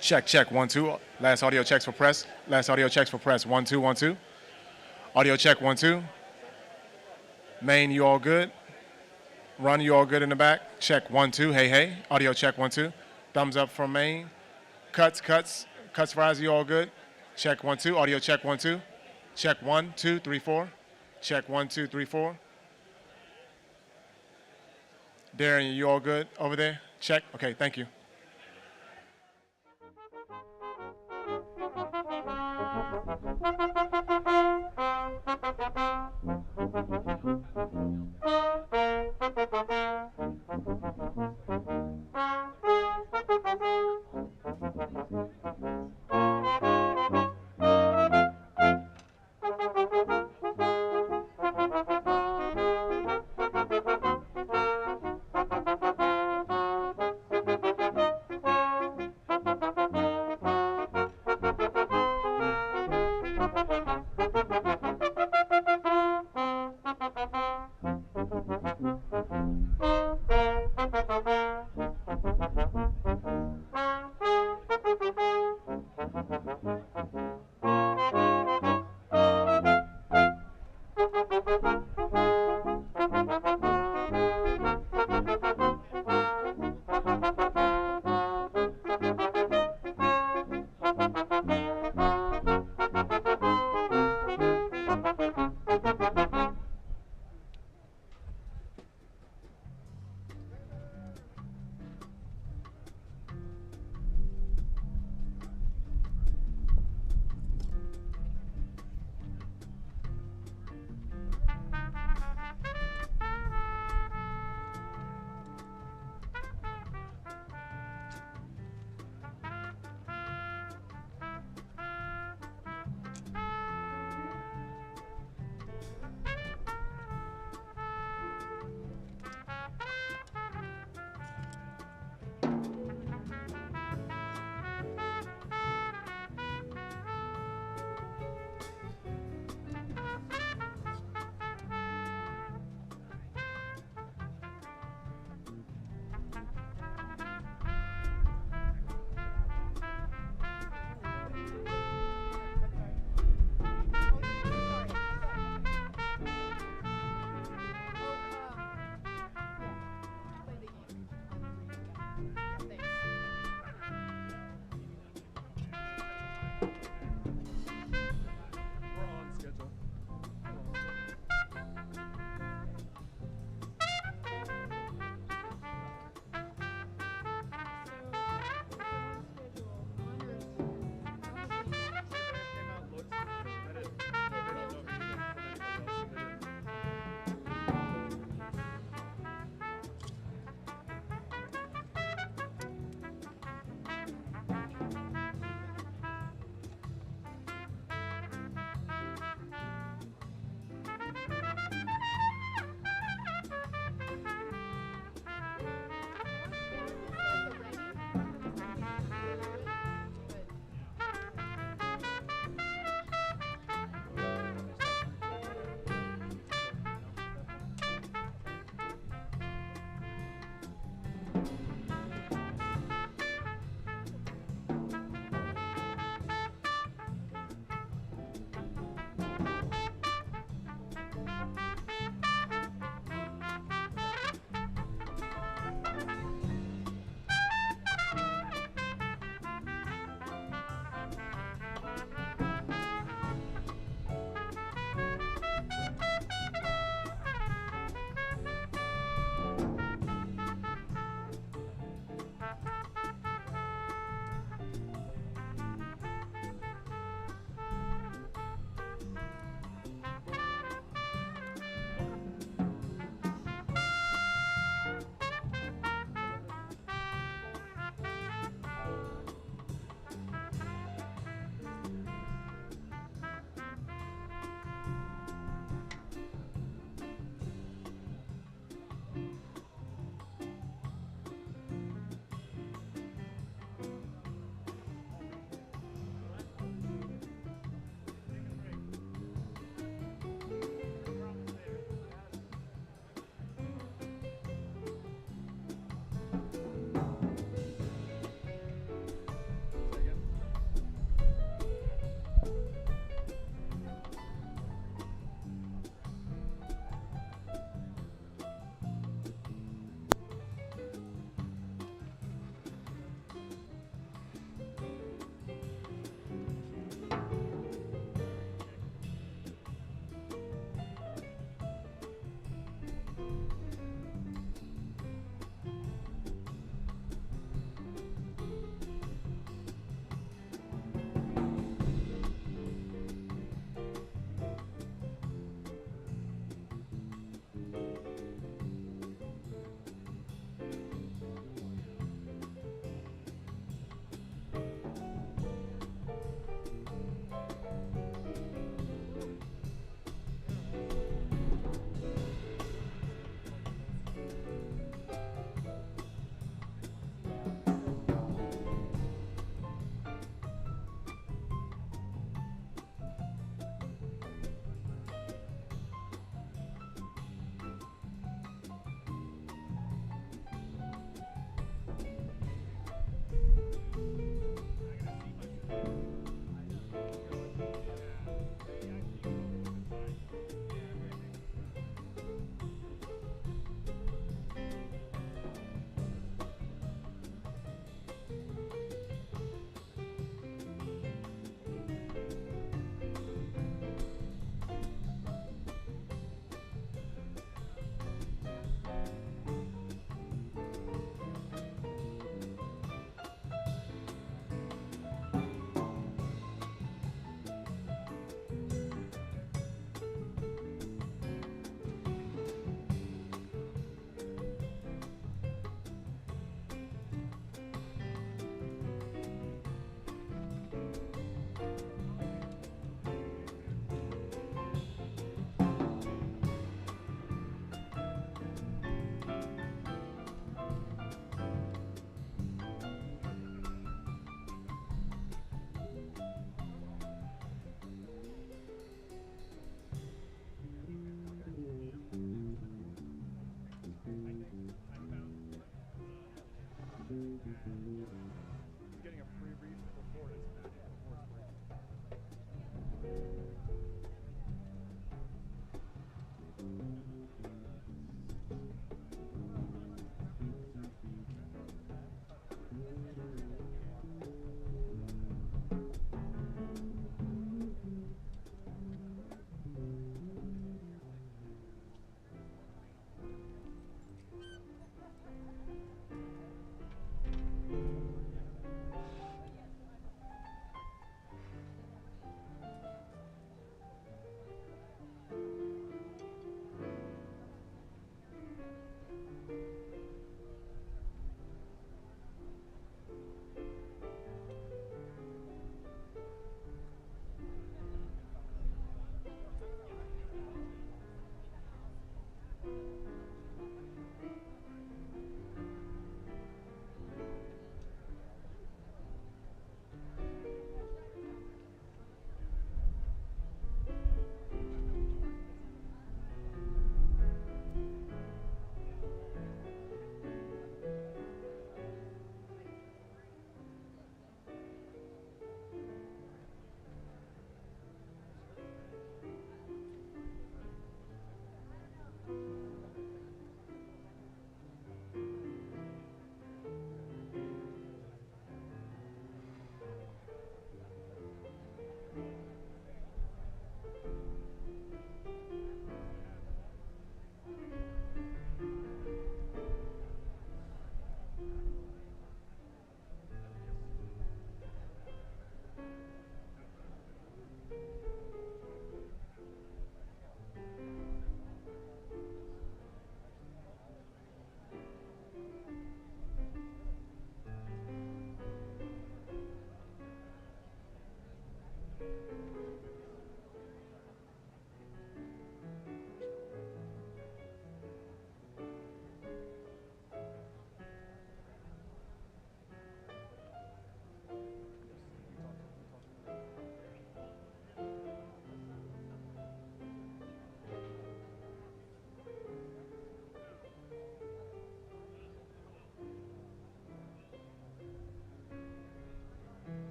Check, check, 1, 2. Last audio checks for press. Last audio checks for press. 1, 2, 1, 2. Audio check, 1, 2. Main, you all good? Run, you all good in the back? Check, 1, 2. Hey, hey. Audio check, 1, 2. Thumbs up from main. Cuts, cuts. Cuts, fries, you all good? Check, 1, 2. Audio check, 1, 2. Check, 1, 2, 3, 4. Check, 1, 2, 3, 4. Darren, you all good over there? Check. Okay, thank you.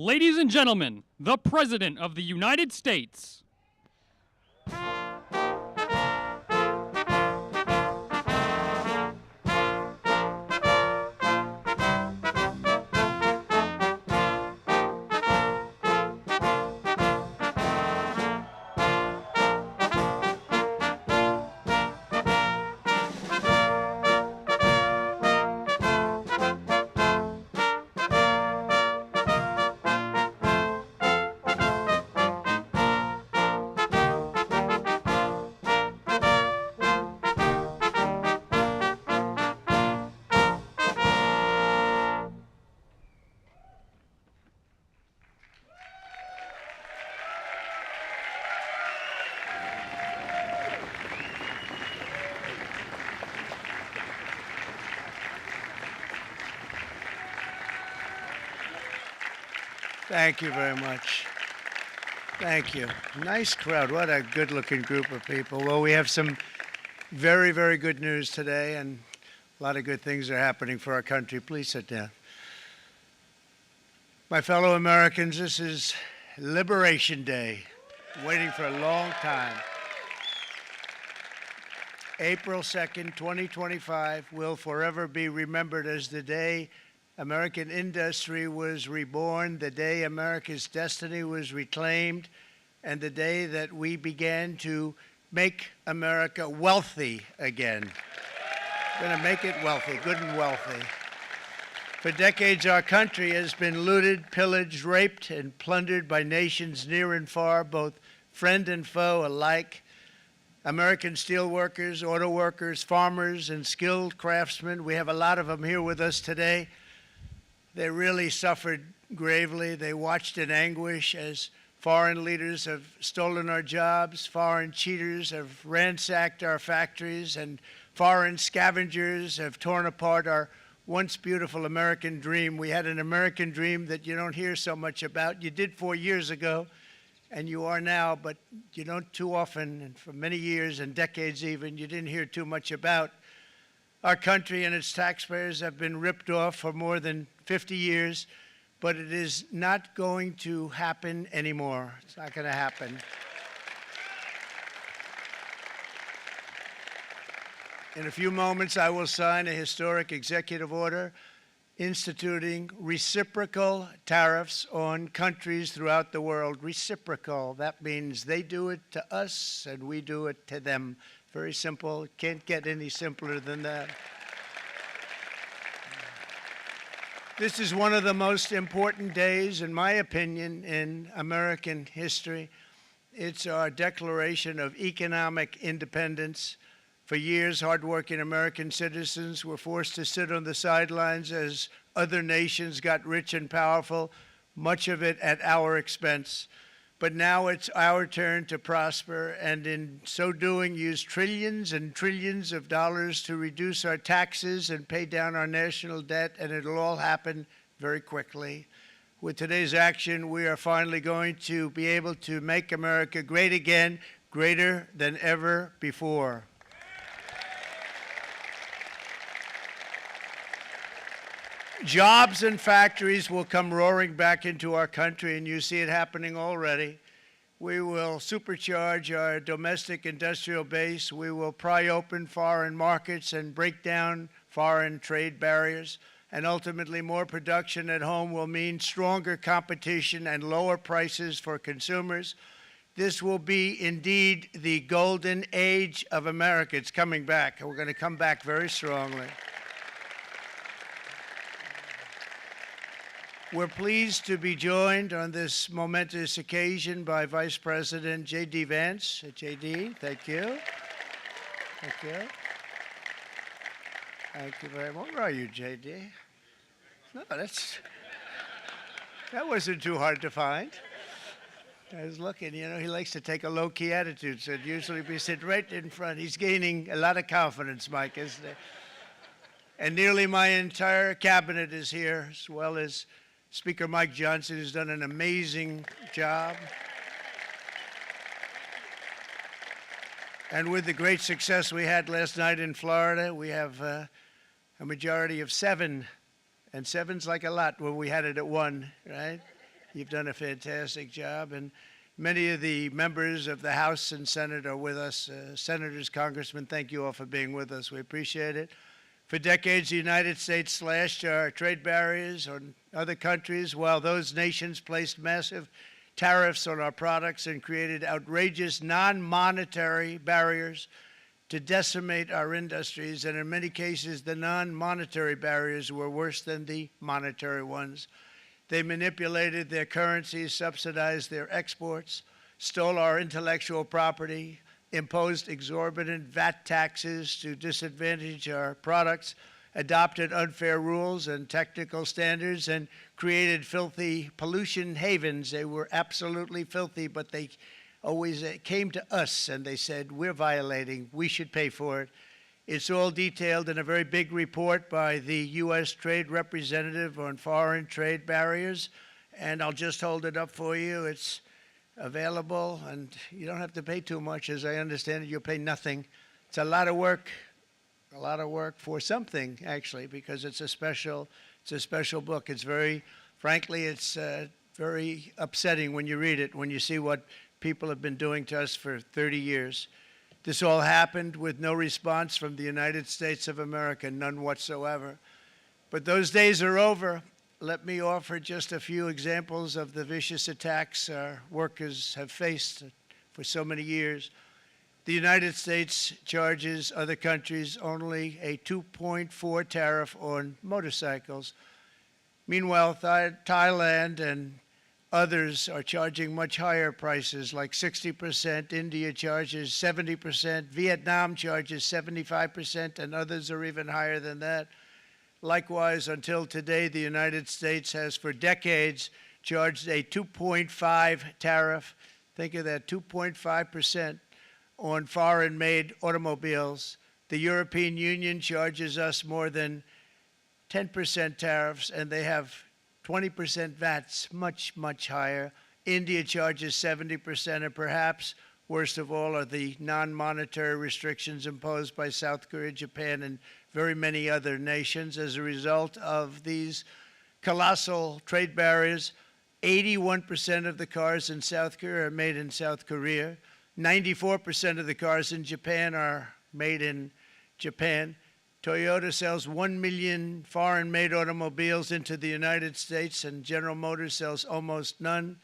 Ladies and gentlemen, the President of the United States. Thank you very much. Thank you. Nice crowd. What a good-looking group of people. Well, we have some very, very good news today, and a lot of good things are happening for our country. Please sit down. My fellow Americans, this is Liberation Day. Waiting for a long time. April 2nd, 2025 will forever be remembered as the day American industry was reborn, the day America's destiny was reclaimed, and the day that we began to make America wealthy again. We're going to make it wealthy, good and wealthy. For decades, our country has been looted, pillaged, raped, and plundered by nations near and far, both friend and foe alike. American steelworkers, auto workers, farmers, and skilled craftsmen, we have a lot of them here with us today. They really suffered gravely. They watched in anguish as foreign leaders have stolen our jobs, foreign cheaters have ransacked our factories, and foreign scavengers have torn apart our once beautiful American dream. We had an American dream that you don't hear so much about. You did 4 years ago, and you are now, but you don't too often, and for many years and decades even, you didn't hear too much about. Our country and its taxpayers have been ripped off for more than 50 years, but it is not going to happen anymore. It's not going to happen. In a few moments, I will sign a historic executive order instituting reciprocal tariffs on countries throughout the world. Reciprocal, that means they do it to us and we do it to them. Very simple. Can't get any simpler than that. This is one of the most important days, in my opinion, in American history. It's our declaration of economic independence. For years, hardworking American citizens were forced to sit on the sidelines as other nations got rich and powerful, much of it at our expense. But now it's our turn to prosper, and in so doing, use trillions and trillions of dollars to reduce our taxes and pay down our national debt, and it'll all happen very quickly. With today's action, we are finally going to be able to make America great again, greater than ever before. Jobs and factories will come roaring back into our country, and you see it happening already. We will supercharge our domestic industrial base. We will pry open foreign markets and break down foreign trade barriers. And ultimately, more production at home will mean stronger competition and lower prices for consumers. This will be indeed the golden age of America. It's coming back, and we're going to come back very strongly. We're pleased to be joined on this momentous occasion by Vice President J.D. Vance. J.D., thank you. Thank you. Thank you very much. Where are you, J.D.? No, that wasn't too hard to find. I was looking, you know, he likes to take a low-key attitude, so it'd usually be sitting right in front. He's gaining a lot of confidence, Mike, isn't he? And nearly my entire cabinet is here, as well as Speaker Mike Johnson, who's done an amazing job. And with the great success we had last night in Florida, we have a majority of 7. And 7's like a lot when we had it at 1, right? You've done a fantastic job, and many of the members of the House and Senate are with us. Senators, Congressmen, thank you all for being with us. We appreciate it. For decades, the United States slashed our trade barriers on other countries, while those nations placed massive tariffs on our products and created outrageous non-monetary barriers to decimate our industries. And in many cases, the non-monetary barriers were worse than the monetary ones. They manipulated their currencies, subsidized their exports, stole our intellectual property, imposed exorbitant VAT taxes to disadvantage our products, adopted unfair rules and technical standards, and created filthy pollution havens. They were absolutely filthy, but they always came to us and they said, we're violating, we should pay for it. It's all detailed in a very big report by the U.S. Trade Representative on foreign trade barriers, and I'll just hold it up for you. It's available, and you don't have to pay too much. As I understand it, you'll pay nothing. It's a lot of work for something, actually, because it's a special book. It's very, frankly, it's very upsetting when you read it, when you see what people have been doing to us for 30 years. This all happened with no response from the United States of America, none whatsoever. But those days are over. Let me offer just a few examples of the vicious attacks our workers have faced for so many years. The United States charges other countries only a 2.4 tariff on motorcycles. Meanwhile, Thailand and others are charging much higher prices, like 60%. India charges 70%. Vietnam charges 75%, and others are even higher than that. Likewise, until today, the United States has for decades charged a 2.5 tariff. Think of that, 2.5% on foreign-made automobiles. The European Union charges us more than 10% tariffs, and they have 20% VATs, much, much higher. India charges 70%, and perhaps worst of all are the non-monetary restrictions imposed by South Korea, Japan, and very many other nations. As a result of these colossal trade barriers, 81% of the cars in South Korea are made in South Korea. 94% of the cars in Japan are made in Japan. Toyota sells 1 million foreign-made automobiles into the United States, and General Motors sells almost none.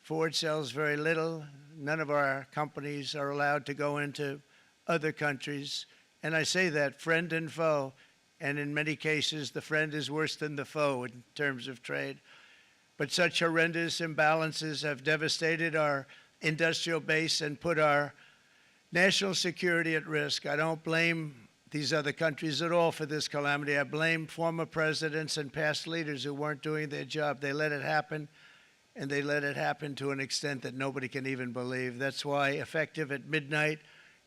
Ford sells very little. None of our companies are allowed to go into other countries. And I say that, friend and foe, and in many cases, the friend is worse than the foe in terms of trade. But such horrendous imbalances have devastated our industrial base and put our national security at risk. I don't blame these other countries at all for this calamity. I blame former presidents and past leaders who weren't doing their job. They let it happen, and they let it happen to an extent that nobody can even believe. That's why, effective at midnight,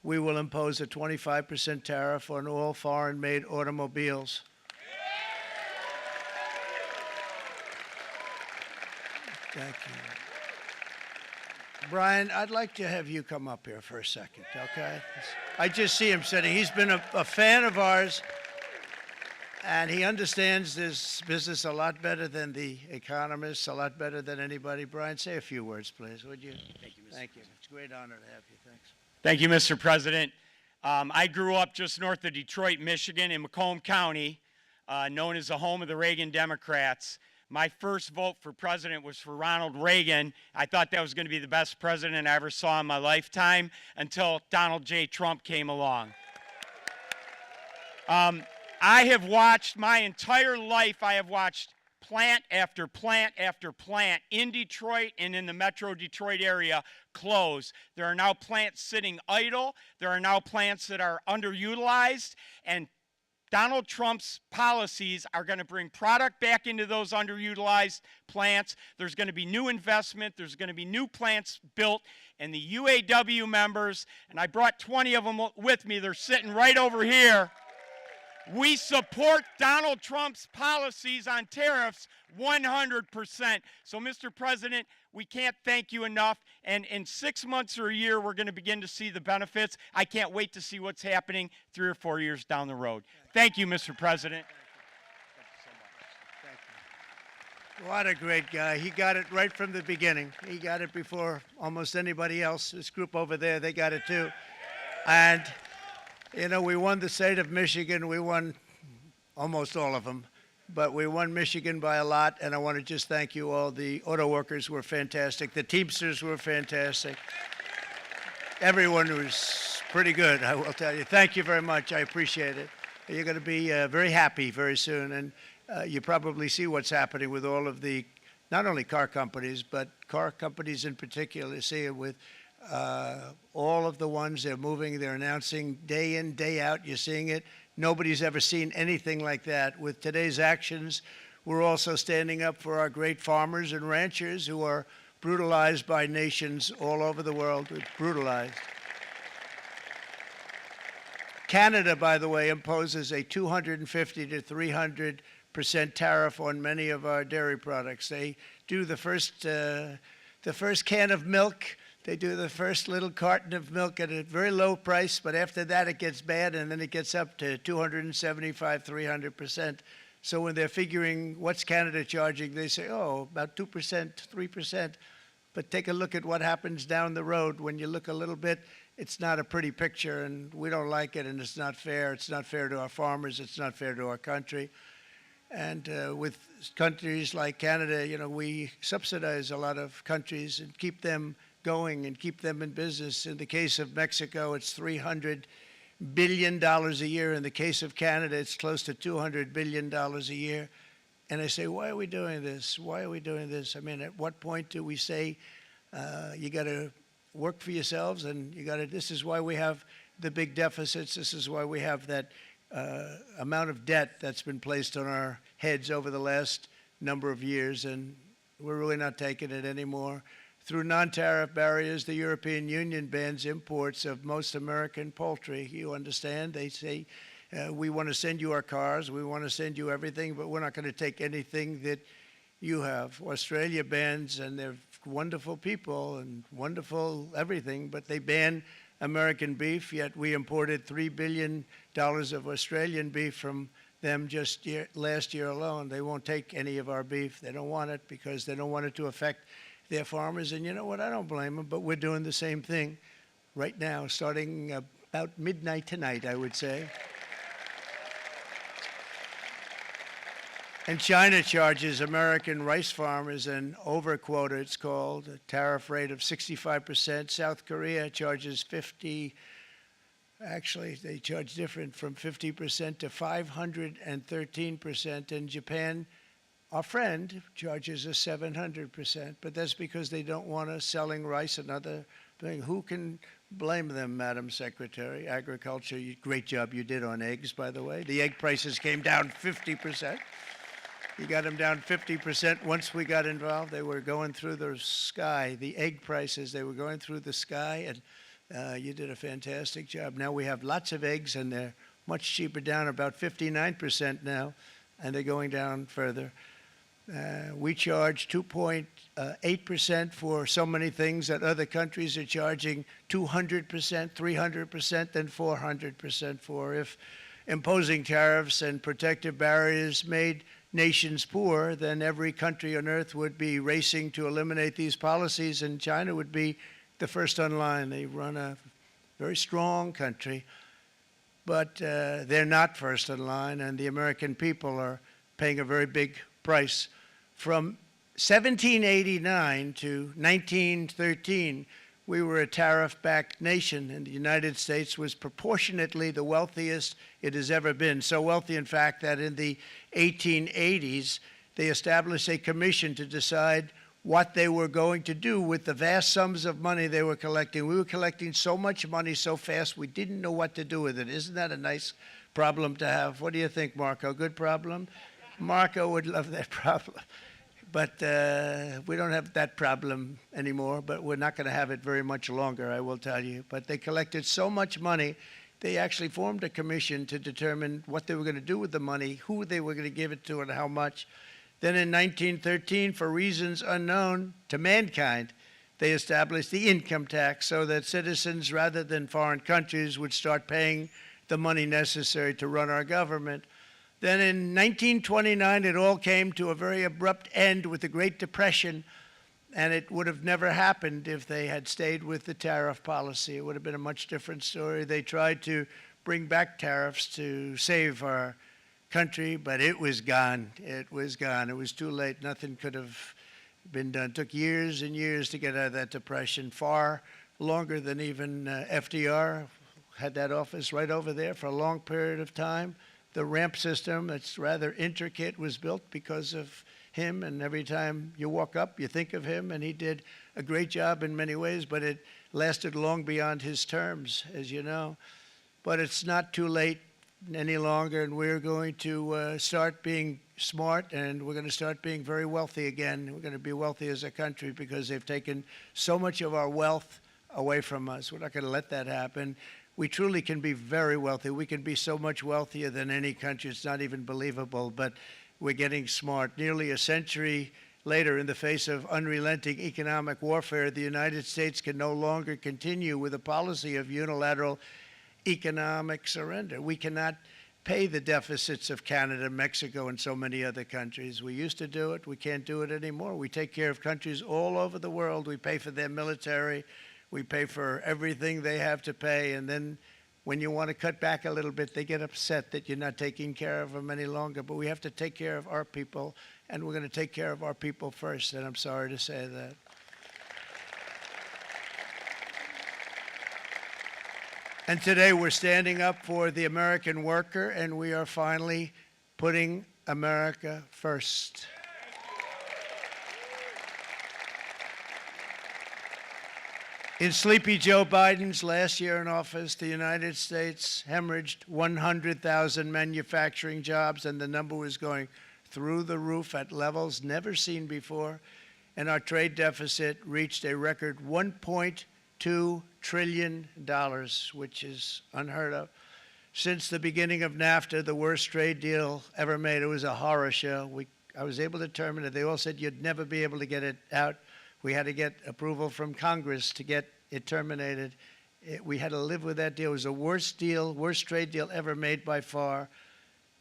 we will impose a 25% tariff on all foreign-made automobiles. Thank you. Brian, I'd like to have you come up here for a second, okay? I just see him sitting. He's been a fan of ours, and he understands this business a lot better than the economists, a lot better than anybody. Brian, say a few words, please, would you? Thank you, Mr. Thank you. President. It's a great honor to have you. Thanks. Thank you, Mr. President. I grew up just north of Detroit, Michigan, in Macomb County, known as the home of the Reagan Democrats. My first vote for president was for Ronald Reagan. I thought that was going to be the best president I ever saw in my lifetime until Donald J. Trump came along. I have watched my entire life, I have watched plant after plant after plant in Detroit and in the Metro Detroit area close. There are now plants sitting idle. There are now plants that are underutilized, and Donald Trump's policies are going to bring product back into those underutilized plants. There's going to be new investment. There's going to be new plants built. And the UAW members, and I brought 20 of them with me, they're sitting right over here. We support Donald Trump's policies on tariffs 100%. So, Mr. President, we can't thank you enough. And in 6 months or a year, we're going to begin to see the benefits. I can't wait to see what's happening 3 or 4 years down the road. Thank you, Mr. President. Thank you so much. Thank you. What a great guy. He got it right from the beginning. He got it before almost anybody else. This group over there, they got it too. And, you know, we won the state of Michigan. We won almost all of them. But we won Michigan by a lot, and I want to just thank you all. The auto workers were fantastic. The Teamsters were fantastic. Everyone was pretty good, I will tell you. Thank you very much. I appreciate it. You're going to be very happy very soon, and you probably see what's happening with all of the, not only car companies, but car companies in particular. You see it with all of the ones they're moving, they're announcing day in, day out. You're seeing it. Nobody's ever seen anything like that. With today's actions, we're also standing up for our great farmers and ranchers who are brutalized by nations all over the world. Brutalized. Canada, by the way, imposes a 250 to 300% tariff on many of our dairy products. They do the first can of milk. They do the first little carton of milk at a very low price, but after that it gets bad, and then it gets up to 275, 300%. So when they're figuring what's Canada charging, they say, oh, about 2%, 3%. But take a look at what happens down the road. When you look a little bit, it's not a pretty picture, and we don't like it, and it's not fair. It's not fair to our farmers. It's not fair to our country. And with countries like Canada, you know, we subsidize a lot of countries and keep them going and keep them in business. In the case of Mexico, it's $300 billion a year. In the case of Canada, it's close to $200 billion a year. And I say, why are we doing this? Why are we doing this? I mean, at what point do we say, you got to work for yourselves, and you got to, this is why we have the big deficits. This is why we have that amount of debt that's been placed on our heads over the last number of years, and we're really not taking it anymore. Through non-tariff barriers, the European Union bans imports of most American poultry. You understand? They say, we want to send you our cars, we want to send you everything, but we're not going to take anything that you have. Australia bans, and they're wonderful people and wonderful everything, but they ban American beef, yet we imported $3 billion of Australian beef from them just last year alone. They won't take any of our beef. They don't want it because they don't want it to affect their farmers. And you know what? I don't blame them, but we're doing the same thing right now, starting about midnight tonight, I would say. And China charges American rice farmers an overquota, it's called, a tariff rate of 65%. South Korea charges 50%. Actually, they charge different, from 50% to 513%. And Japan, our friend, charges us 700%. But that's because they don't want us selling rice, another thing. Who can blame them, Madam Secretary? Agriculture, great job you did on eggs, by the way. The egg prices came down 50%. You got them down 50%. Once we got involved, they were going through the sky. The egg prices, they were going through the sky, and you did a fantastic job. Now we have lots of eggs, and they're much cheaper, down about 59% now, and they're going down further. We charge 2.8% for so many things that other countries are charging 200%, 300%, and 400% for. If imposing tariffs and protective barriers made nations poor, then every country on earth would be racing to eliminate these policies, and China would be the first on line. They run a very strong country, but they're not first in line, and the American people are paying a very big price. From 1789 to 1913, we were a tariff-backed nation, and the United States was proportionately the wealthiest it has ever been. So wealthy, in fact, that in the 1880s, they established a commission to decide what they were going to do with the vast sums of money they were collecting. We were collecting so much money so fast, we didn't know what to do with it. Isn't that a nice problem to have? What do you think, Marco? Good problem? Marco would love that problem. But we don't have that problem anymore, but we're not going to have it very much longer, I will tell you. But they collected so much money, they actually formed a commission to determine what they were going to do with the money, who they were going to give it to, and how much. Then in 1913, for reasons unknown to mankind, they established the income tax so that citizens, rather than foreign countries, would start paying the money necessary to run our government. Then in 1929, it all came to a very abrupt end with the Great Depression, and it would have never happened if they had stayed with the tariff policy. It would have been a much different story. They tried to bring back tariffs to save our country, but it was gone. It was gone. It was too late. Nothing could have been done. It took years and years to get out of that depression, far longer than even FDR had that office right over there for a long period of time. The ramp system, that's rather intricate, was built because of him, and every time you walk up, you think of him, and he did a great job in many ways, but it lasted long beyond his terms, as you know. But it's not too late any longer, and we're going to start being smart, and we're going to start being very wealthy again. We're going to be wealthy as a country because they've taken so much of our wealth away from us. We're not going to let that happen. We truly can be very wealthy. We can be so much wealthier than any country. It's not even believable, but we're getting smart. Nearly a century later, in the face of unrelenting economic warfare, the United States can no longer continue with a policy of unilateral economic surrender. We cannot pay the deficits of Canada, Mexico, and so many other countries. We used to do it. We can't do it anymore. We take care of countries all over the world. We pay for their military. We pay for everything they have to pay. And then when you want to cut back a little bit, they get upset that you're not taking care of them any longer. But we have to take care of our people, and we're going to take care of our people first. And I'm sorry to say that. And today we're standing up for the American worker, and we are finally putting America first. In Sleepy Joe Biden's last year in office, the United States hemorrhaged 100,000 manufacturing jobs, and the number was going through the roof at levels never seen before. And our trade deficit reached a record $1.2 trillion, which is unheard of. Since the beginning of NAFTA, the worst trade deal ever made. It was a horror show. I was able to terminate it. They all said you'd never be able to get it out. We had to get approval from Congress to get it terminated. We had to live with that deal. It was the worst deal, worst trade deal ever made by far.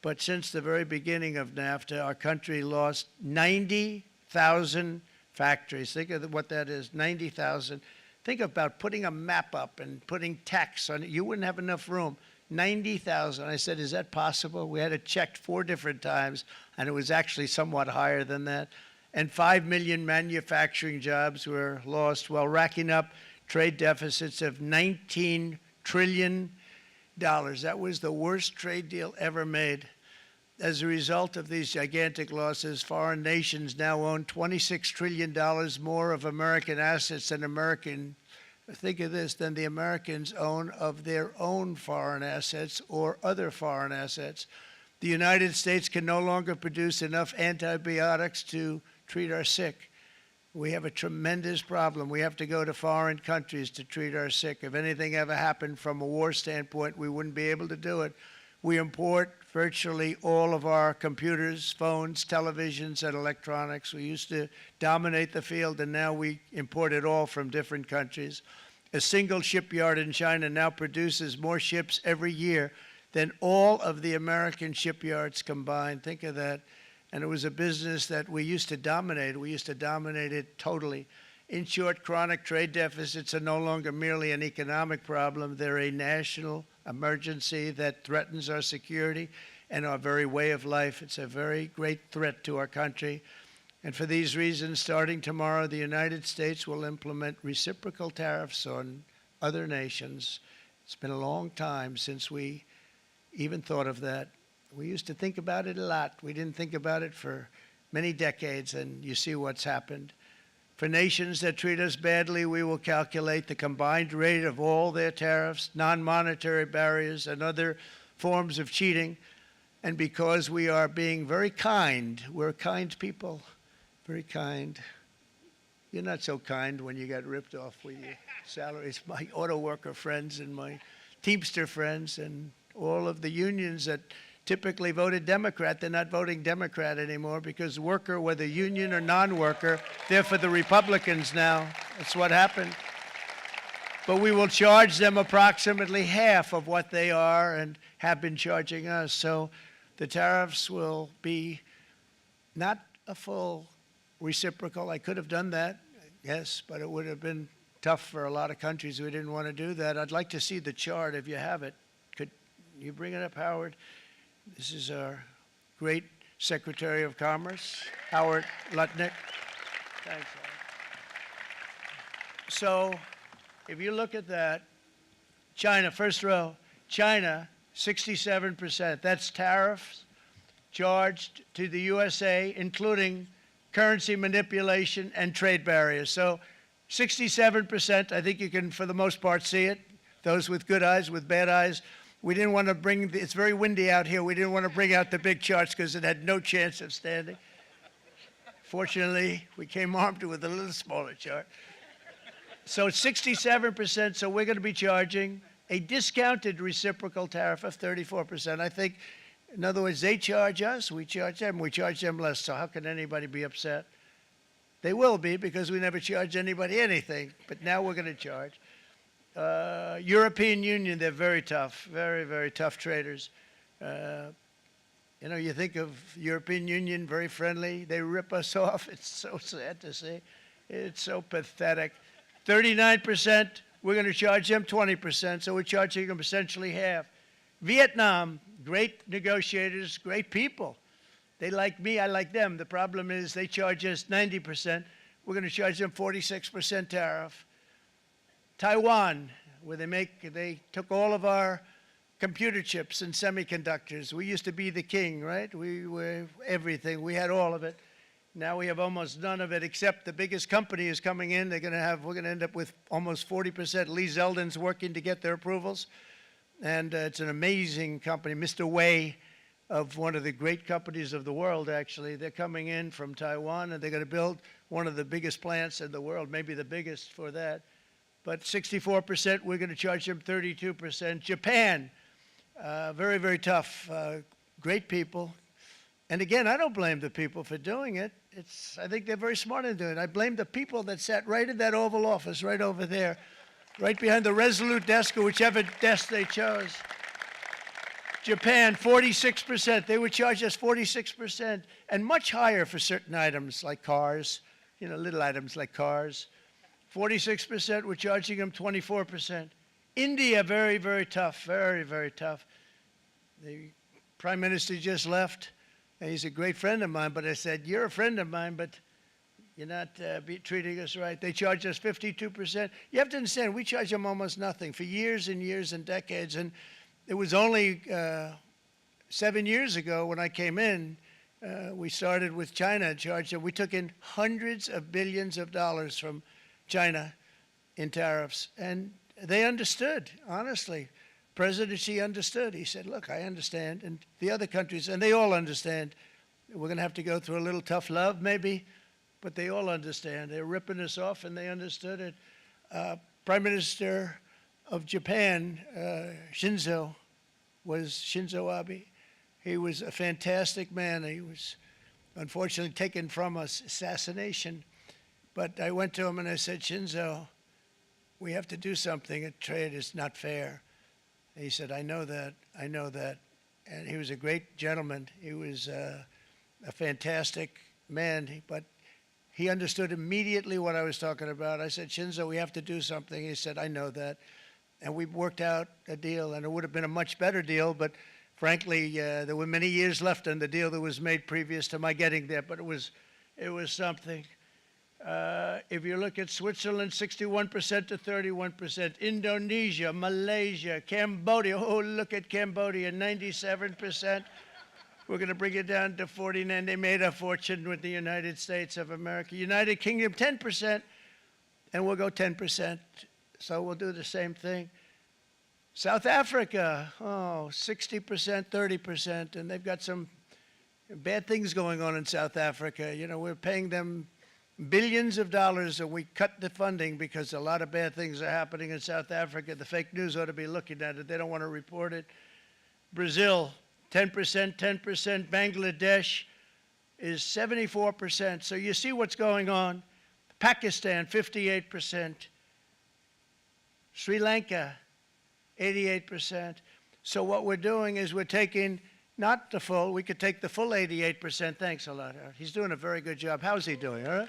But since the very beginning of NAFTA, our country lost 90,000 factories. Think of what that is, 90,000. Think about putting a map up and putting tax on it. You wouldn't have enough room. 90,000. I said, is that possible? We had it checked 4 different times, and it was actually somewhat higher than that. And 5 million manufacturing jobs were lost while racking up trade deficits of $19 trillion. That was the worst trade deal ever made. As a result of these gigantic losses, foreign nations now own $26 trillion more of American assets than think of this, than the Americans own of their own foreign assets or other foreign assets. The United States can no longer produce enough antibiotics to treat our sick. We have a tremendous problem. We have to go to foreign countries to treat our sick. If anything ever happened from a war standpoint, we wouldn't be able to do it. We import virtually all of our computers, phones, televisions, and electronics. We used to dominate the field, and now we import it all from different countries. A single shipyard in China now produces more ships every year than all of the American shipyards combined. Think of that. And it was a business that we used to dominate. We used to dominate it totally. In short, chronic trade deficits are no longer merely an economic problem. They're a national emergency that threatens our security and our very way of life. It's a very great threat to our country. And for these reasons, starting tomorrow, the United States will implement reciprocal tariffs on other nations. It's been a long time since we even thought of that. We used to think about it a lot. We didn't think about it for many decades, and you see what's happened. For nations that treat us badly, we will calculate the combined rate of all their tariffs, non-monetary barriers, and other forms of cheating. And because we are being very kind, we're kind people, very kind. You're not so kind when you got ripped off with your salaries. My auto worker friends and my Teamster friends and all of the unions that typically voted Democrat, they're not voting Democrat anymore because worker, whether union or non-worker, they're for the Republicans now. That's what happened. But we will charge them approximately half of what they are and have been charging us. So The tariffs will be not a full reciprocal. I could have done that, yes, but it would have been tough for a lot of countries. We didn't want to do that. I'd like to see the chart if you have it. Could you bring it up, Howard? This is our great Secretary of Commerce, Howard Lutnick. Thanks, Howard. So if you look at that, China, first row, China, 67%. That's tariffs charged to the USA, including currency manipulation and trade barriers. So 67%, I think you can, for the most part, see it. Those with good eyes, with bad eyes. We didn't want to bring, it's very windy out here. We didn't want to bring out the big charts because it had no chance of standing. Fortunately, we came armed with a little smaller chart. So it's 67%, so we're going to be charging a discounted reciprocal tariff of 34%. I think, in other words, they charge us, we charge them less, so how can anybody be upset? They will be, because we never charge anybody anything, but now we're going to charge. European Union, they're very tough, very, very tough traders. You know, you think of European Union, very friendly. They rip us off. It's so sad to see. It's so pathetic. 39%, we're going to charge them 20%, so we're charging them essentially half. Vietnam, great negotiators, great people. They like me, I like them. The problem is they charge us 90%. We're going to charge them 46% tariff. Taiwan, where they took all of our computer chips and semiconductors. We used to be the king, right? We were everything. We had all of it. Now we have almost none of it, except the biggest company is coming in. We're going to end up with almost 40%. Lee Zeldin's working to get their approvals. And it's an amazing company. Mr. Wei, of one of the great companies of the world, actually, they're coming in from Taiwan, and they're going to build one of the biggest plants in the world, maybe the biggest for that. But 64%, we're going to charge them 32%. Japan, very, very tough, great people. And again, I don't blame the people for doing it. I think they're very smart in doing it. I blame the people that sat right in that Oval Office, right over there, right behind the Resolute desk or whichever desk they chose. Japan, 46%. They would charge us 46%, and much higher for certain items like cars, you know, little items like cars. 46%, we're charging them 24%. India, very, very tough, very, very tough. The Prime Minister just left, and he's a great friend of mine, but I said, you're a friend of mine, but you're not treating us right. They charge us 52%. You have to understand, we charge them almost nothing for years and years and decades, and it was only 7 years ago when I came in, we started with China and charged them. We took in hundreds of billions of dollars from China in tariffs, and they understood, honestly. President Xi understood. He said, look, I understand, and the other countries, and they all understand. We're going to have to go through a little tough love, maybe, but they all understand. They're ripping us off, and they understood it. Prime Minister of Japan, Shinzo Abe. He was a fantastic man. He was unfortunately taken from us, assassination. But I went to him and I said, Shinzo, we have to do something. Trade is not fair. And he said, I know that, I know that. And he was a great gentleman. He was a fantastic man, but he understood immediately what I was talking about. I said, Shinzo, we have to do something. He said, I know that. And we worked out a deal, and it would have been a much better deal, but frankly, there were many years left on the deal that was made previous to my getting there, but it was something. If you look at Switzerland, 61% to 31%. Indonesia, Malaysia, Cambodia. Oh, look at Cambodia, 97%. We're going to bring it down to 49. They made a fortune with the United States of America. United Kingdom, 10%, and we'll go 10%. So we'll do the same thing. South Africa, 60%, 30%, and they've got some bad things going on in South Africa. You know, we're paying them billions of dollars, and we cut the funding because a lot of bad things are happening in South Africa. The fake news ought to be looking at it. They don't want to report it. Brazil, 10%, 10%. Bangladesh is 74%. So you see what's going on. Pakistan, 58%. Sri Lanka, 88%. So what we're doing is we're taking Not the full. We could take the full 88%. Thanks a lot, Howard. He's doing a very good job. How's he doing, all right?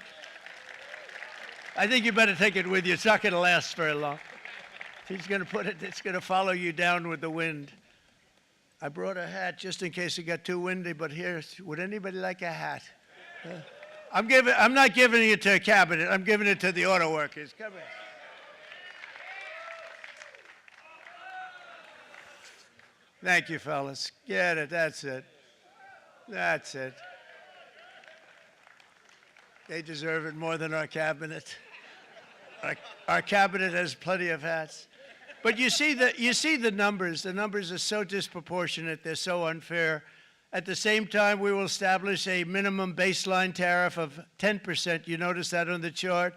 I think you better take it with you. It's not going to last very long. He's going to put it, it's going to follow you down with the wind. I brought a hat just in case it got too windy, but here, would anybody like a hat? I'm not giving it to a cabinet. I'm giving it to the auto workers. Come here. Thank you, fellas. Get it. That's it. That's it. They deserve it more than our cabinet. Our cabinet has plenty of hats. But you see the numbers. The numbers are so disproportionate. They're so unfair. At the same time, we will establish a minimum baseline tariff of 10%. You notice that on the chart.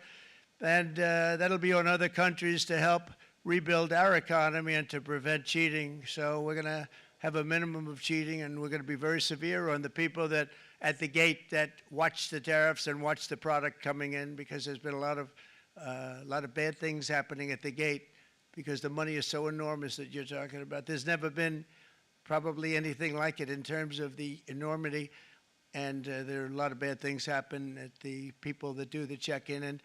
And that'll be on other countries to help rebuild our economy and to prevent cheating. So we're going to have a minimum of cheating, and we're going to be very severe on the people that at the gate that watch the tariffs and watch the product coming in, because there's been a lot of bad things happening at the gate because the money is so enormous that you're talking about. There's never been probably anything like it in terms of the enormity, and there are a lot of bad things happen at the people that do the check-in, and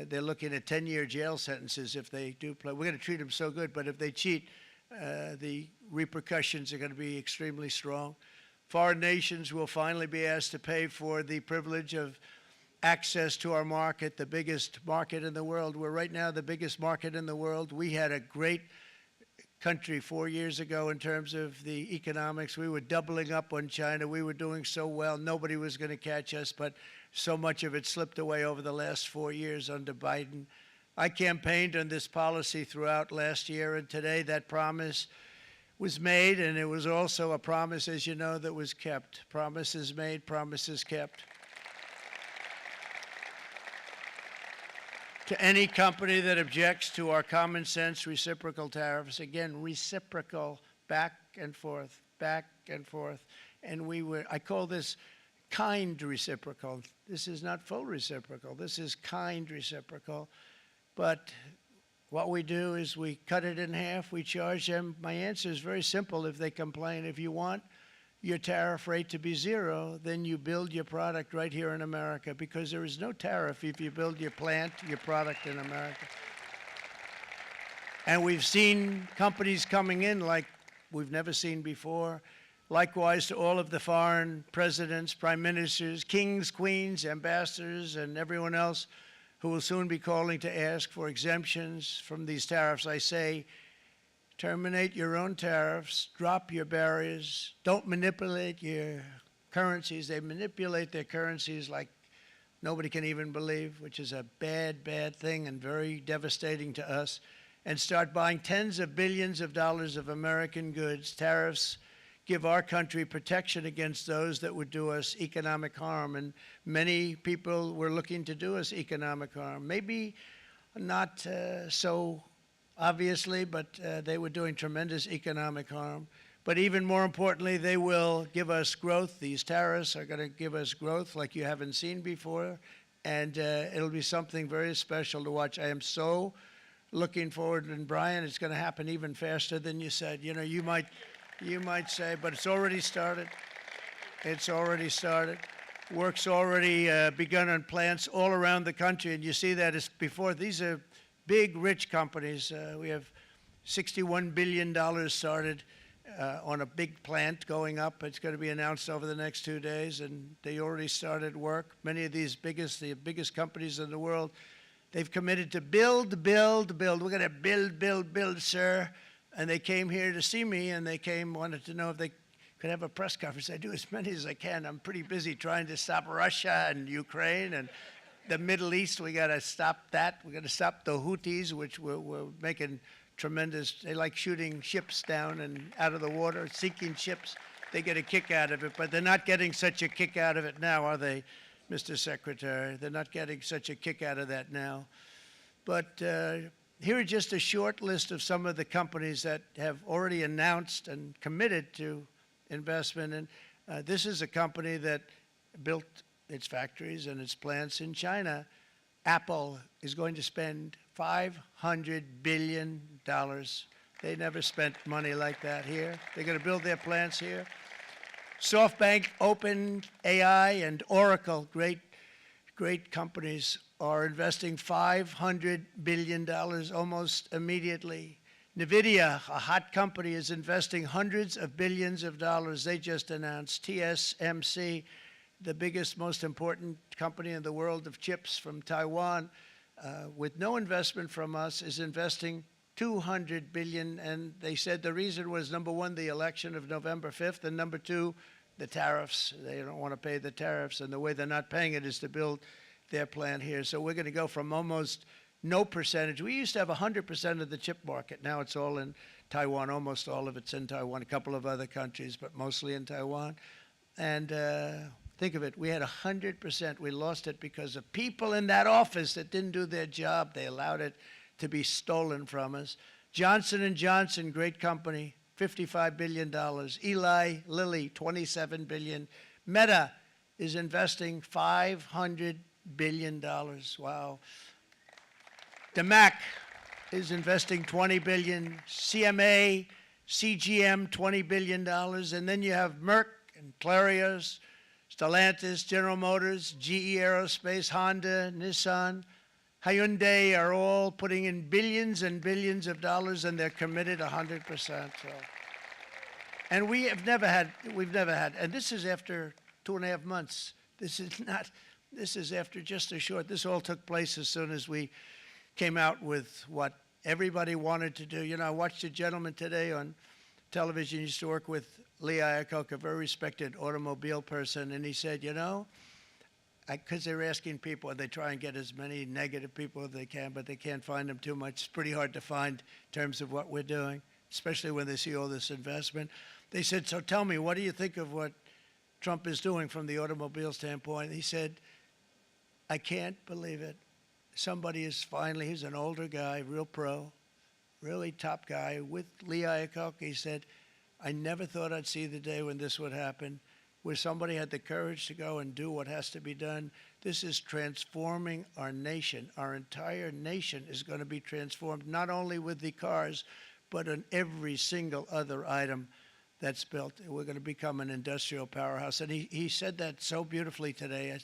they're looking at 10-year jail sentences if they do play. We're going to treat them so good, but if they cheat, the repercussions are going to be extremely strong. Foreign nations will finally be asked to pay for the privilege of access to our market, the biggest market in the world. We're right now the biggest market in the world. We had a great country 4 years ago in terms of the economics. We were doubling up on China. We were doing so well. Nobody was going to catch us, but so much of it slipped away over the last 4 years under Biden. I campaigned on this policy throughout last year, and today that promise was made, and it was also a promise, as you know, that was kept. Promises made, promises kept. To any company that objects to our common sense reciprocal tariffs, again, reciprocal, back and forth, back and forth. And I call this kind reciprocal. This is not full reciprocal. This is kind reciprocal. But what we do is we cut it in half. We charge them. My answer is very simple if they complain. If you want your tariff rate to be zero, then you build your product right here in America, because there is no tariff if you build your plant, your product in America. And we've seen companies coming in like we've never seen before. Likewise to all of the foreign presidents, prime ministers, kings, queens, ambassadors, and everyone else who will soon be calling to ask for exemptions from these tariffs. I say, terminate your own tariffs, drop your barriers, don't manipulate your currencies. They manipulate their currencies like nobody can even believe, which is a bad, bad thing and very devastating to us. And start buying tens of billions of dollars of American goods. Tariffs give our country protection against those that would do us economic harm. And many people were looking to do us economic harm. Maybe not so obviously, but they were doing tremendous economic harm. But even more importantly, they will give us growth. These tariffs are going to give us growth like you haven't seen before, and it'll be something very special to watch. I am so looking forward, and Brian, it's going to happen even faster than you said. You know, you might say, but it's already started. It's already started. Work's already begun on plants all around the country, and you see that as before. These are big, rich companies. We have $61 billion started on a big plant going up. It's going to be announced over the next 2 days, and they already started work. Many of these the biggest companies in the world, they've committed to build, build, build. We're going to build, build, build, sir. And they came here to see me, and they wanted to know if they could have a press conference. I do as many as I can. I'm pretty busy trying to stop Russia and Ukraine and the Middle East. We got to stop that. We got to stop the Houthis, which we're making tremendous. They like shooting ships down and out of the water, sinking ships. They get a kick out of it, but they're not getting such a kick out of it now, are they, Mr. Secretary? They're not getting such a kick out of that now. But here are just a short list of some of the companies that have already announced and committed to investment. And this is a company that built its factories and its plants in China. Apple is going to spend $500 billion. They never spent money like that here. They're going to build their plants here. SoftBank, OpenAI, and Oracle, great companies, are investing $500 billion almost immediately. NVIDIA, a hot company, is investing hundreds of billions of dollars. They just announced. TSMC, the biggest, most important company in the world of chips from Taiwan, with no investment from us, is investing $200 billion. And they said the reason was, number one, the election of November 5th, and number two, the tariffs. They don't want to pay the tariffs, and the way they're not paying it is to build their plant here. So we're going to go from almost no percentage. We used to have 100% of the chip market. Now it's all in Taiwan. Almost all of it's in Taiwan, a couple of other countries, but mostly in Taiwan. And think of it, we had 100%. We lost it because of people in that office that didn't do their job. They allowed it to be stolen from us. Johnson & Johnson, great company, $55 billion. Eli Lilly, $27 billion. Meta is investing $500 billion. Wow. DeMac is investing $20 billion. CMA, CGM, $20 billion. And then you have Merck and Clarios, Stellantis, General Motors, GE Aerospace, Honda, Nissan, Hyundai are all putting in billions and billions of dollars, and they're committed 100%. So. And we've never had, and this is after 2.5 months. This is after just a short, this all took place as soon as we came out with what everybody wanted to do. You know, I watched a gentleman today on television. He used to work with Lee Iacocca, a very respected automobile person, and he said, you know, because they're asking people, and they try and get as many negative people as they can, but they can't find them too much. It's pretty hard to find in terms of what we're doing, especially when they see all this investment. They said, so tell me, what do you think of what Trump is doing from the automobile standpoint? He said, I can't believe it. Somebody is finally, he's an older guy, real pro, really top guy, with Lee Iacocca. He said, I never thought I'd see the day when this would happen, where somebody had the courage to go and do what has to be done. This is transforming our nation. Our entire nation is going to be transformed, not only with the cars, but on every single other item that's built. We're going to become an industrial powerhouse. And he said that so beautifully today. In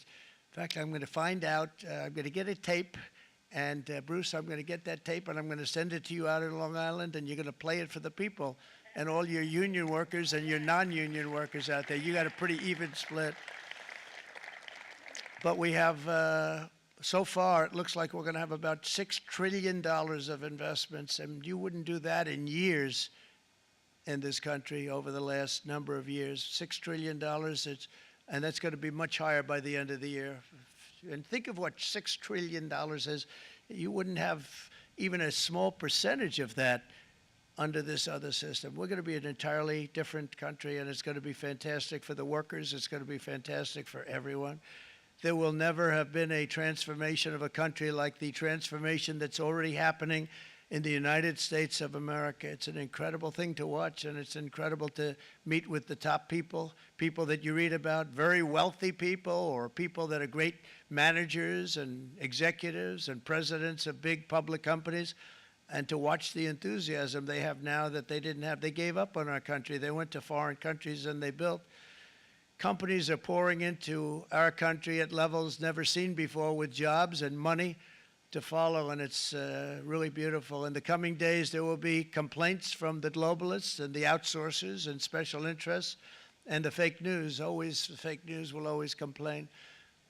fact, I'm going to find out, I'm going to get a tape, and Bruce, I'm going to get that tape, and I'm going to send it to you out in Long Island, and you're going to play it for the people. And all your union workers and your non-union workers out there, you got a pretty even split. But we have, so far, it looks like we're going to have about $6 trillion of investments, and you wouldn't do that in years in this country over the last number of years. $6 trillion, and that's going to be much higher by the end of the year. And think of what $6 trillion is. You wouldn't have even a small percentage of that under this other system. We're going to be an entirely different country, and it's going to be fantastic for the workers. It's going to be fantastic for everyone. There will never have been a transformation of a country like the transformation that's already happening in the United States of America. It's an incredible thing to watch, and it's incredible to meet with the top people, people that you read about, very wealthy people, or people that are great managers and executives and presidents of big public companies, and to watch the enthusiasm they have now that they didn't have. They gave up on our country. They went to foreign countries and they built. Companies are pouring into our country at levels never seen before, with jobs and money to follow, and it's really beautiful. In the coming days, there will be complaints from the globalists and the outsourcers and special interests and the fake news. Always, the fake news will always complain.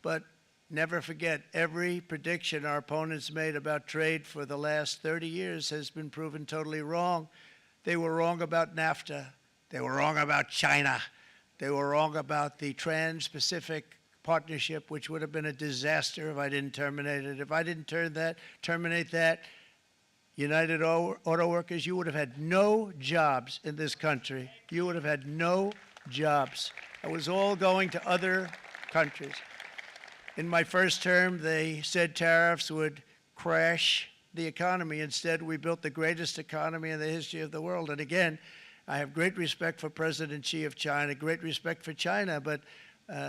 But never forget, every prediction our opponents made about trade for the last 30 years has been proven totally wrong. They were wrong about NAFTA. They were wrong about China. They were wrong about the Trans-Pacific Partnership, which would have been a disaster if I didn't terminate it. If I didn't terminate that, United Auto Workers, you would have had no jobs in this country. You would have had no jobs. It was all going to other countries. In my first term, they said tariffs would crash the economy. Instead, we built the greatest economy in the history of the world. And again, I have great respect for President Xi of China, great respect for China, but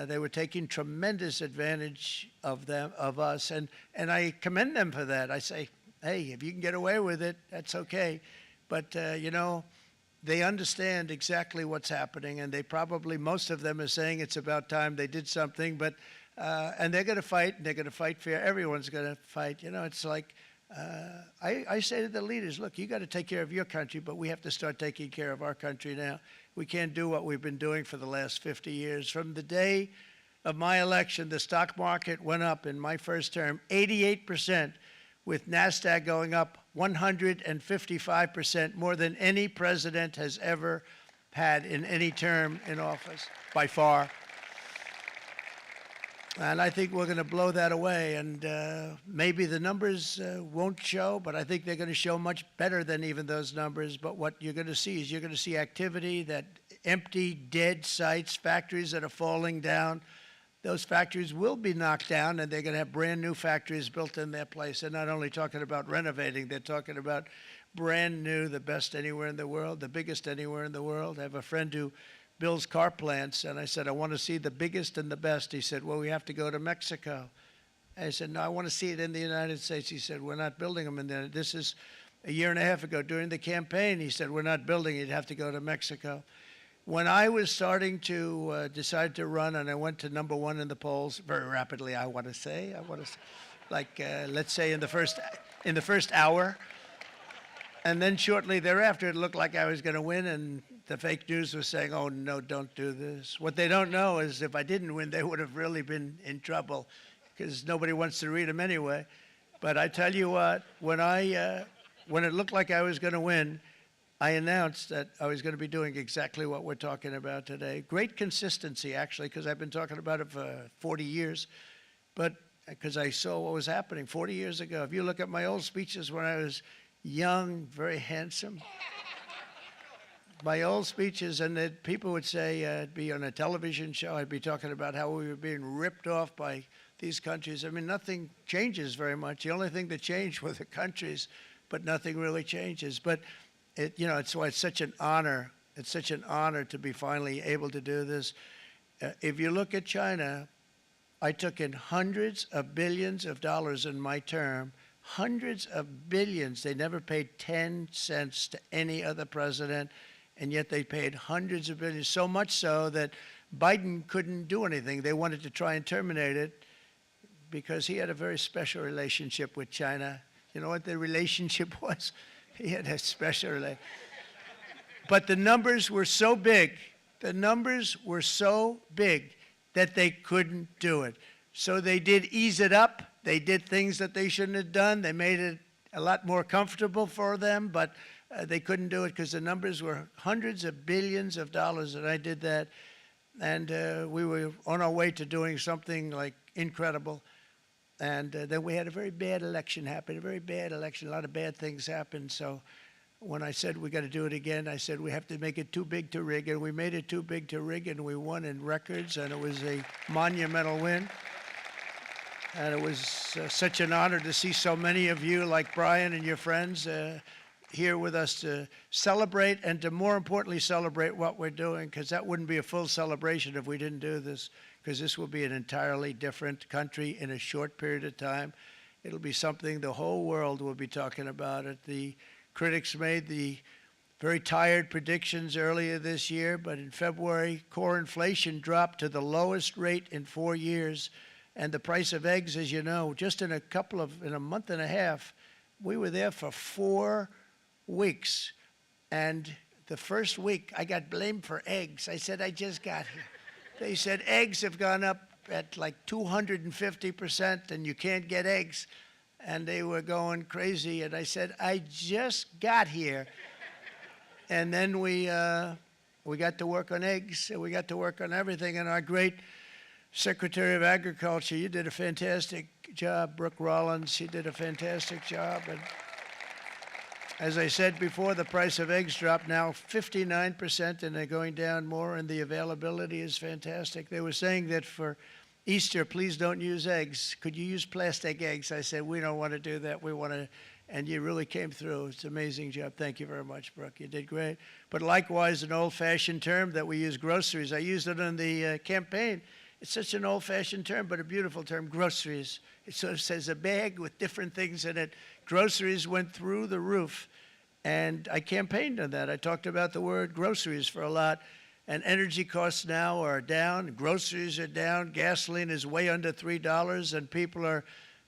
they were taking tremendous advantage of us, and I commend them for that. I say, hey, if you can get away with it, that's okay. But, you know, they understand exactly what's happening, and they probably, most of them are saying it's about time they did something, but, and they're going to fight, and they're going to fight fair. Everyone's going to fight. You know, it's like, I say to the leaders, look, you got to take care of your country, but we have to start taking care of our country now. We can't do what we've been doing for the last 50 years. From the day of my election, the stock market went up in my first term 88%, with NASDAQ going up 155%, more than any president has ever had in any term in office, by far. And I think we're going to blow that away. And maybe the numbers won't show, but I think they're going to show much better than even those numbers. But what you're going to see is you're going to see activity, that empty, dead sites, factories that are falling down. Those factories will be knocked down, and they're going to have brand new factories built in their place. They're not only talking about renovating, they're talking about brand new, the best anywhere in the world, the biggest anywhere in the world. I have a friend who builds car plants, and I said, I want to see the biggest and the best. He said, well, we have to go to Mexico. I said, no, I want to see it in the United States. He said, we're not building them in there. This is a year and a half ago during the campaign. He said, we're not building it. You'd have to go to Mexico. When I was starting to decide to run, and I went to #1 in the polls very rapidly, I want to say, like, let's say in the first hour. And then shortly thereafter, it looked like I was going to win, and the fake news was saying, oh, no, don't do this. What they don't know is if I didn't win, they would have really been in trouble, because nobody wants to read them anyway. But I tell you what, when it looked like I was going to win, I announced that I was going to be doing exactly what we're talking about today. Great consistency, actually, because I've been talking about it for 40 years, but because I saw what was happening 40 years ago. If you look at my old speeches when I was young, very handsome, my old speeches, and that people would say, I'd be on a television show, I'd be talking about how we were being ripped off by these countries. I mean, nothing changes very much. The only thing that changed were the countries, but nothing really changes. But it's why it's such an honor. It's such an honor to be finally able to do this. If you look at China, I took in hundreds of billions of dollars in my term, hundreds of billions. They never paid 10 cents to any other president, and yet they paid hundreds of billions, so much so that Biden couldn't do anything. They wanted to try and terminate it because he had a very special relationship with China. You know what the relationship was? He had a special relationship. But the numbers were so big, that they couldn't do it. So they did ease it up. They did things that they shouldn't have done. They made it a lot more comfortable for them, but they couldn't do it because the numbers were hundreds of billions of dollars, and I did that. And we were on our way to doing something like incredible. And then we had a very bad election happen, a very bad election. A lot of bad things happened. So when I said we got to do it again, I said we have to make it too big to rig. And we made it too big to rig, and we won in records, and it was a monumental win. And it was such an honor to see so many of you, like Brian and your friends, here with us to celebrate, and to more importantly celebrate what we're doing, because that wouldn't be a full celebration if we didn't do this, because this will be an entirely different country in a short period of time. It'll be something the whole world will be talking about it. The critics made the very tired predictions earlier this year, but in February, core inflation dropped to the lowest rate in 4 years. And the price of eggs, as you know, just in a month and a half, we were there for 4 weeks. And the first week, I got blamed for eggs. I said, I just got here. They said eggs have gone up at like 250%, and you can't get eggs. And they were going crazy. And I said, I just got here. And then we got to work on eggs, and we got to work on everything. And our great Secretary of Agriculture, you did a fantastic job. Brooke Rollins, she did a fantastic job. And as I said before, the price of eggs dropped now 59%, and they're going down more, and the availability is fantastic. They were saying that for Easter, please don't use eggs. Could you use plastic eggs? I said, we don't want to do that. We want to, and you really came through. It's an amazing job. Thank you very much, Brooke. You did great. But likewise, an old-fashioned term that we use, groceries. I used it in the campaign. It's such an old-fashioned term, but a beautiful term, groceries. It sort of says a bag with different things in it. Groceries went through the roof. And I campaigned on that. I talked about the word groceries for a lot. And energy costs now are down, groceries are down, gasoline is way under $3, and people are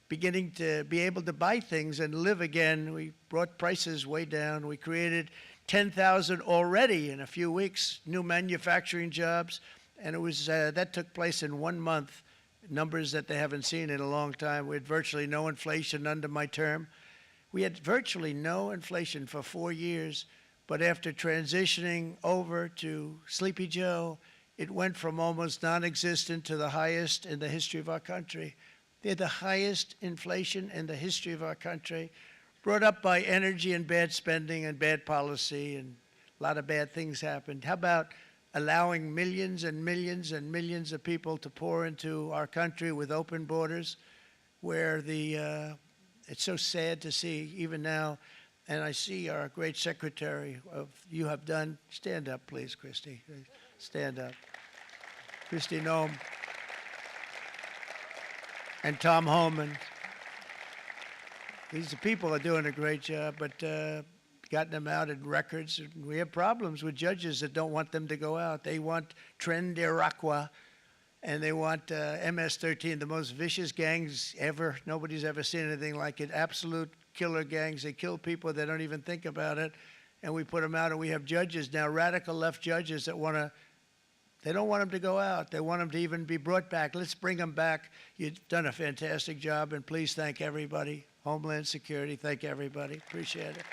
beginning to be able to buy things and live again. We brought prices way down. We created 10,000 already in a few weeks, new manufacturing jobs, and it was that took place in 1 month, numbers that they haven't seen in a long time. We had virtually no inflation under my term. We had virtually no inflation for 4 years, but after transitioning over to Sleepy Joe, it went from almost non-existent to the highest in the history of our country. They had the highest inflation in the history of our country, brought up by energy and bad spending and bad policy, and a lot of bad things happened. How about allowing millions and millions and millions of people to pour into our country with open borders, where it's so sad to see even now, and I see our great secretary of you have done. Stand up, please, Christy. Stand up. Christy Nome and Tom Homan. These people are doing a great job, but gotten them out in records. We have problems with judges that don't want them to go out. They want Tren de Aragua, and they want MS-13, the most vicious gangs ever. Nobody's ever seen anything like it. Absolute killer gangs. They kill people. They don't even think about it. And we put them out, and we have judges now, radical left judges that they don't want them to go out. They want them to even be brought back. Let's bring them back. You've done a fantastic job, and please thank everybody. Homeland Security, thank everybody. Appreciate it.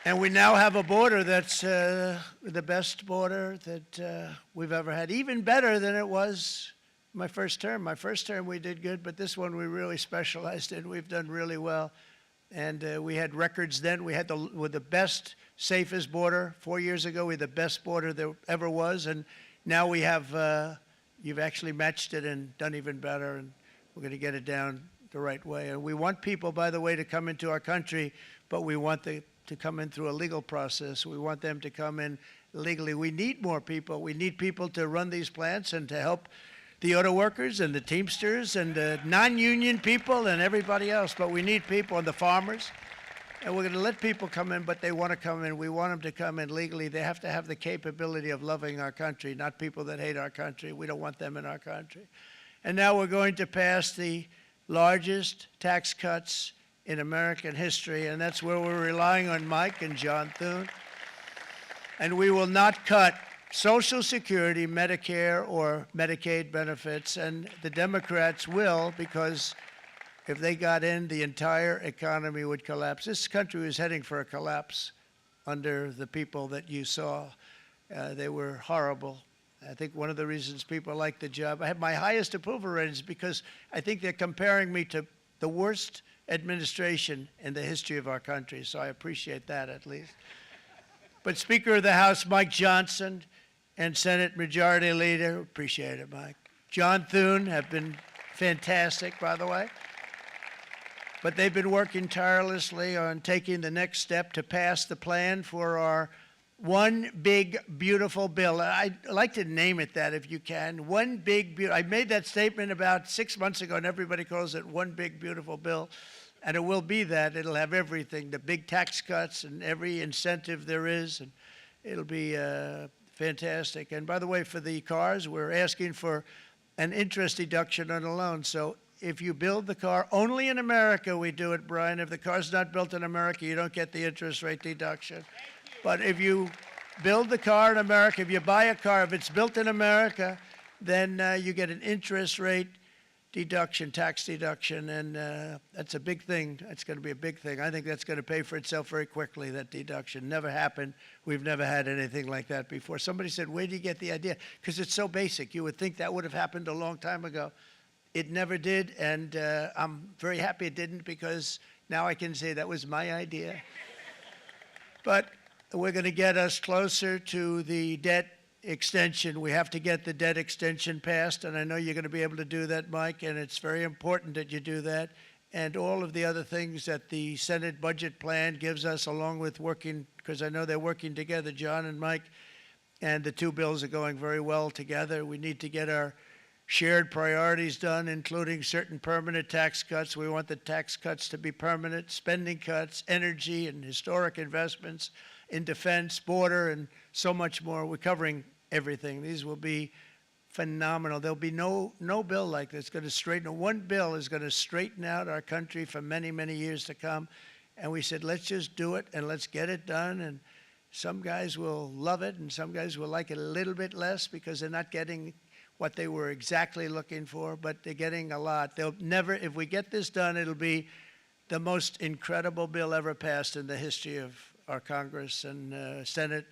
And we now have a border that's the best border that we've ever had, even better than it was my first term. My first term we did good, but this one we really specialized in. We've done really well. And we had records then. We had the best, safest border. 4 years ago, we had the best border there ever was. And now we have, you've actually matched it and done even better. And we're going to get it down the right way. And we want people, by the way, to come into our country, but we want to come in through a legal process. We want them to come in legally. We need more people. We need people to run these plants and to help the auto workers and the Teamsters and the non-union people and everybody else. But we need people and the farmers. And we're going to let people come in, but they want to come in. We want them to come in legally. They have to have the capability of loving our country, not people that hate our country. We don't want them in our country. And now we're going to pass the largest tax cuts in American history, and that's where we're relying on Mike and John Thune. And we will not cut Social Security, Medicare, or Medicaid benefits, and the Democrats will, because if they got in, the entire economy would collapse. This country was heading for a collapse under the people that you saw. They were horrible. I think one of the reasons people like the job, I have my highest approval ratings because I think they're comparing me to the worst administration in the history of our country, so I appreciate that at least. But Speaker of the House Mike Johnson and Senate Majority Leader, appreciate it, Mike. John Thune have been fantastic, by the way. But they've been working tirelessly on taking the next step to pass the plan for our one big, beautiful bill. I'd like to name it that if you can. One big, beautiful. I made that statement about 6 months ago, and everybody calls it one big, beautiful bill. And it will be that. It'll have everything, the big tax cuts and every incentive there is. And it'll be fantastic. And by the way, for the cars, we're asking for an interest deduction on a loan. So if you build the car, only in America we do it, Brian. If the car's not built in America, you don't get the interest rate deduction. But if you build the car in America, if you buy a car, if it's built in America, then you get an interest rate deduction, tax deduction, and that's a big thing. That's going to be a big thing. I think that's going to pay for itself very quickly, that deduction. Never happened. We've never had anything like that before. Somebody said, where do you get the idea? Because it's so basic. You would think that would have happened a long time ago. It never did, and I'm very happy it didn't because now I can say that was my idea. But we're going to get us closer to the debt extension. We have to get the debt extension passed, and I know you're going to be able to do that, Mike, and it's very important that you do that. And all of the other things that the Senate budget plan gives us, along with working, because I know they're working together, John and Mike, and the two bills are going very well together. We need to get our shared priorities done, including certain permanent tax cuts. We want the tax cuts to be permanent, spending cuts, energy and historic investments in defense, border, and so much more. We're covering everything. These will be phenomenal. There'll be no bill like this going to straighten. One bill is going to straighten out our country for many, many years to come. And we said, let's just do it and let's get it done. And some guys will love it and some guys will like it a little bit less because they're not getting what they were exactly looking for, but they're getting a lot. They'll never, if we get this done, it'll be the most incredible bill ever passed in the history of our Congress and Senate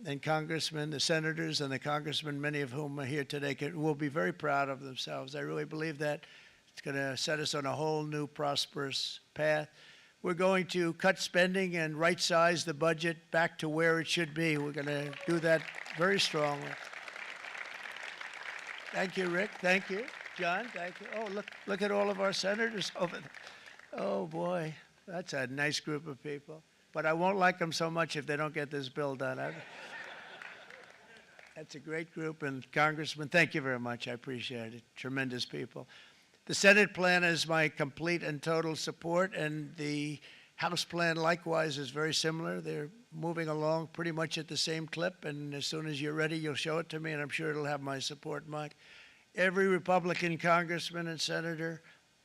and congressmen, the senators and the congressmen, many of whom are here today, will be very proud of themselves. I really believe that it's going to set us on a whole new prosperous path. We're going to cut spending and right-size the budget back to where it should be. We're going to do that very strongly. Thank you, Rick. Thank you. John, thank you. Oh, look at all of our senators over there. Oh, boy, that's a nice group of people. But I won't like them so much if they don't get this bill done. That's a great group. And Congressman, thank you very much. I appreciate it. Tremendous people. The Senate plan is my complete and total support, and the House plan likewise is very similar. They're moving along pretty much at the same clip, and as soon as you're ready, you'll show it to me, and I'm sure it'll have my support, Mike. Every Republican congressman and senator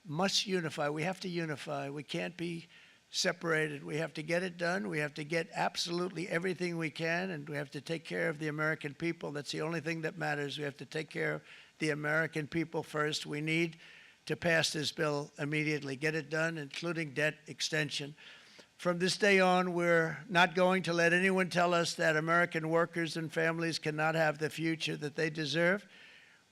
must unify. We have to unify. We can't be separated. We have to get it done. We have to get absolutely everything we can, and we have to take care of the American people. That's the only thing that matters. We have to take care of the American people first. We need to pass this bill immediately, get it done, including debt extension. From this day on, we're not going to let anyone tell us that American workers and families cannot have the future that they deserve.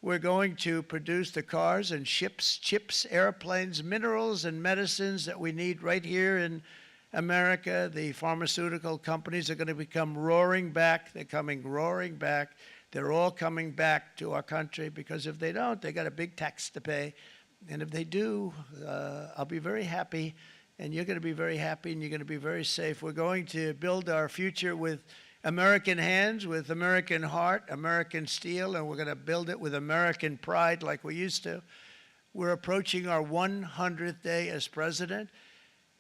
We're going to produce the cars and ships, chips, airplanes, minerals, and medicines that we need right here in America. The pharmaceutical companies are going to become roaring back. They're coming roaring back. They're all coming back to our country because if they don't, they got a big tax to pay. And if they do, I'll be very happy, and you're going to be very happy, and you're going to be very safe. We're going to build our future with American hands, with American heart, American steel, and we're going to build it with American pride like we used to. We're approaching our 100th day as president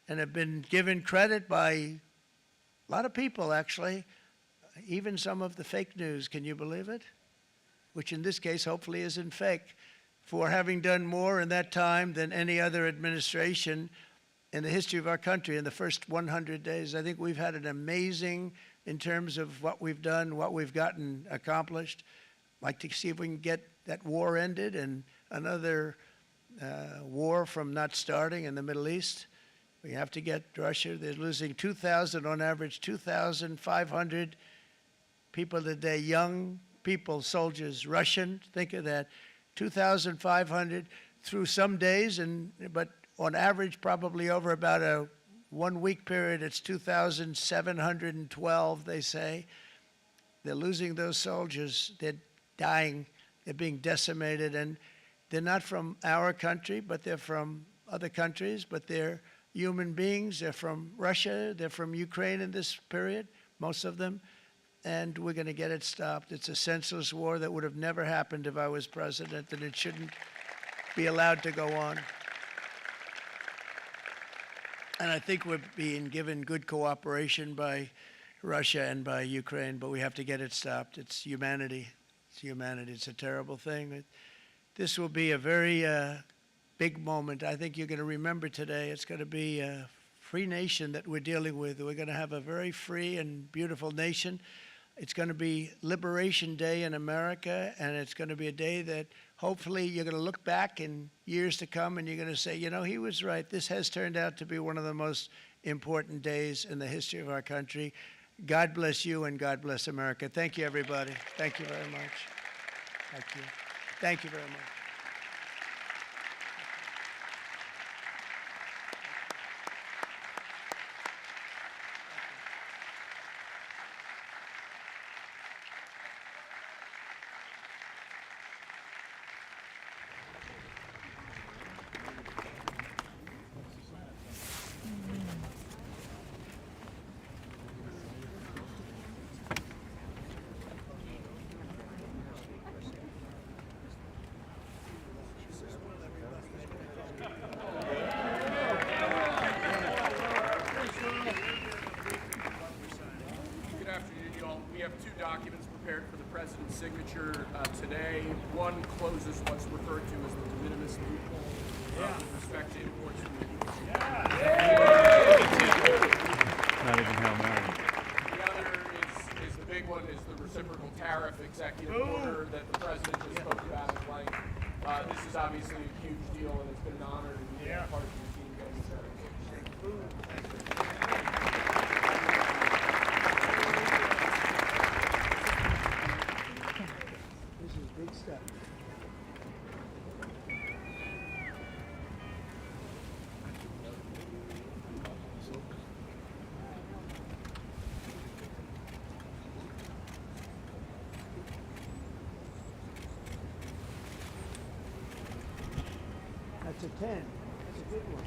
and have been given credit by a lot of people, actually, even some of the fake news. Can you believe it? Which in this case hopefully isn't fake, for having done more in that time than any other administration in the history of our country in the first 100 days. I think we've had an amazing, in terms of what we've done, what we've gotten accomplished. I'd like to see if we can get that war ended and another war from not starting in the Middle East. We have to get Russia. They're losing 2,000 on average, 2,500 people today, young people, soldiers, Russian, think of that. 2,500 through some days, but on average, probably over about a 1 week period, it's 2,712, they say. They're losing those soldiers. They're dying. They're being decimated. And they're not from our country, but they're from other countries, but they're human beings. They're from Russia. They're from Ukraine in this period, most of them. And we're going to get it stopped. It's a senseless war that would have never happened if I was president, and it shouldn't be allowed to go on. And I think we're being given good cooperation by Russia and by Ukraine, but we have to get it stopped. It's humanity. It's humanity. It's a terrible thing. This will be a very big moment. I think you're going to remember today. It's going to be a free nation that we're dealing with. We're going to have a very free and beautiful nation. It's going to be Liberation Day in America, and it's going to be a day that hopefully you're going to look back in years to come and you're going to say, you know, he was right. This has turned out to be one of the most important days in the history of our country. God bless you and God bless America. Thank you, everybody. Thank you very much. Thank you. Thank you very much. signature today. One closes what's referred to as the de minimis loophole with respect to imports from the U.S. Not even Hail Mary. The other is the big one, is the reciprocal tariff executive order that the president just spoke about at length. This is obviously a huge deal, and it's been an honor to be part of the team getting started. This is big stuff. That's a 10. That's a good one.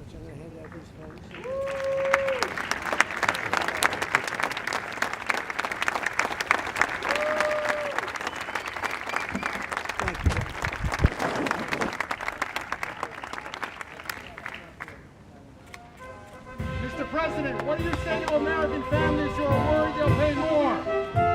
I'm going to hand out these phones. Thank you. Mr. President, what do you say to American families who are worried they'll pay more?